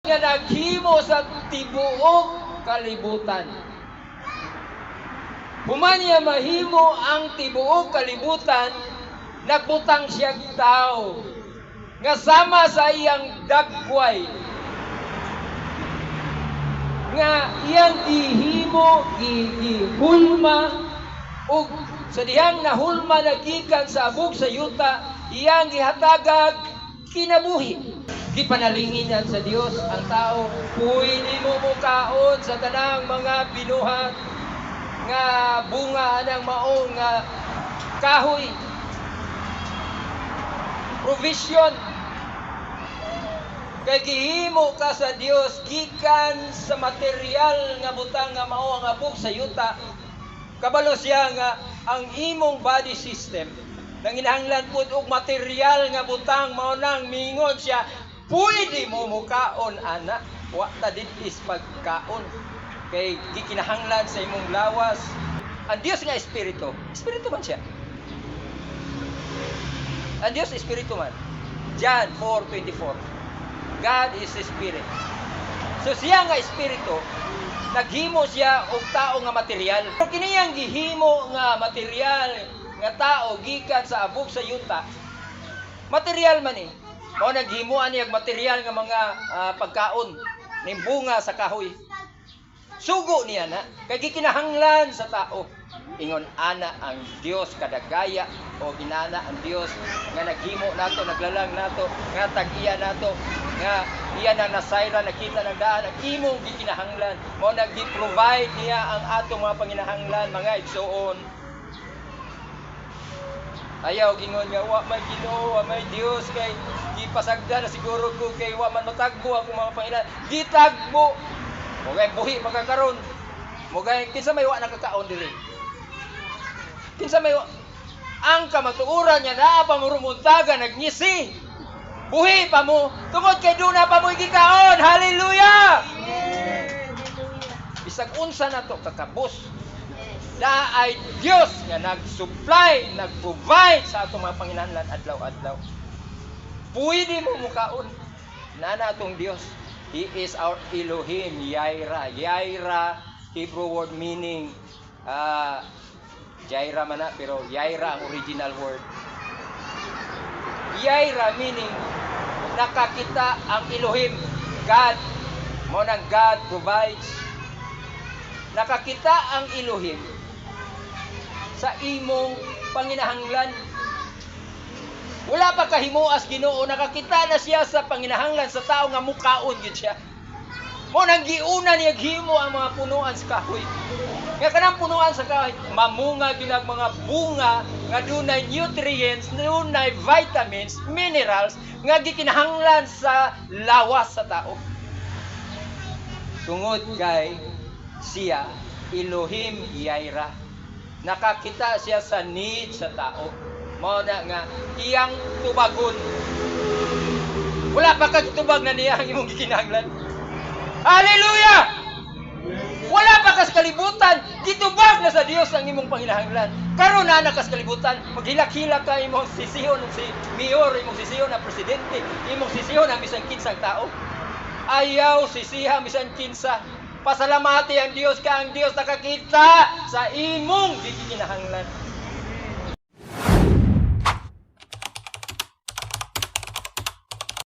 nga naghimo sa tibuok kalibutan. Human niya mahimo ang tibuok kalibutan, nagbutang siya tao nga sama sa iyang dagway, nga iyang gihimo, gihulma, ug sa dihang nahulma nagikan sa abog sa yuta, iyang gihatagag kinabuhi. Gipanalinginan sa Dios ang tao, pwede mo mukaon sa tanang mga binuhat nga bunga ng maong nga kahoy. Provision. Kay gihimo ka sa Dios gikan sa material nga butang nga mao ang abog sa yuta. Kabalo siya nga ang imong body system nanginahanglan pud og material nga butang mao nang mingon siya, pwede mo mukaon ana, wa ta ditis pagkaon. Kay gikinahanglan sa imong lawas. Ang Dios nga espiritu, espiritu man siya. Ang Dios espiritu man. John 4:24. God is a spirit. So siya nga espiritu, naghimo siya og tao nga material. Pero kiniyang gihimo nga material nga tao gikan sa abog sa yuta, material man eh. Mao naghimuan niya material nga mga pagkaon ning bunga sa kahoy. Sugo niya na kay gikinahanglan sa tao. Ingon ana ang Dios kadagaya o inana ang Dios nga naghimo nato, naglalang nato, nga tag-iya nato, nga iya na nasayra nakita ng daan ang imong gikinahanglan. Mao nag-provide niya ang atong mga panginahanglan, mga igsoon. Ayaw gingon nga wa may Ginoo, wa may Dios kay gipasagda na siguro ko kay wa man matagbo ako mga panginahanglan. Gitagbo. Mugay buhi magkakaron. Mugay kinsa may wa nakakaon diri. Kinsa may ang kamatuoran niya naa pa mo rumuntaga nagngisi. Buhi pa mo tungod kay duna pa mo gikaon. Hallelujah. Bisag unsa na to kakabos. Na ay Dios nga nag-supply, nag-provide sa atong mga panginahanglan adlaw-adlaw. Pwede mo mukaon. Nana atong Dios. He is our Elohim, Yaira. Yaira, Hebrew word meaning Jaira man na, pero Yaira ang original word. Yaira meaning nakakita ang Elohim, God. Mo nang God provides. Nakakita ang Elohim sa imong panginahanglan. Wala pa kahimuas Ginoo, nakakita na siya sa panginahanglan sa tao nga mukaon gyud siya. Mo nang giuna niya gihimo ang mga punuan sa kahoy. Nga kanang punuan sa kahoy, mamunga gyud ang mga bunga nga dunay nutrients, dunay vitamins, minerals nga gikinahanglan sa lawas sa tao. Tungod kay siya Elohim Yaira. Nakakita siya sa need sa tao. Mao na nga iyang tubagon. Wala pa kag tubag na niya ang imong gikinahanglan. Hallelujah! Wala pa kas kalibutan, gitubag na sa Dios ang imong panginahanglan. Karon na kas kalibutan, maghilak-hilak ka imong sisihon si mayor, imong sisihon na presidente, imong sisihon ang bisan kinsang tao. Ayaw sisiha bisan kinsa. Pasalamati ang Dios ka ang Dios nakakita sa imong gikinahanglan.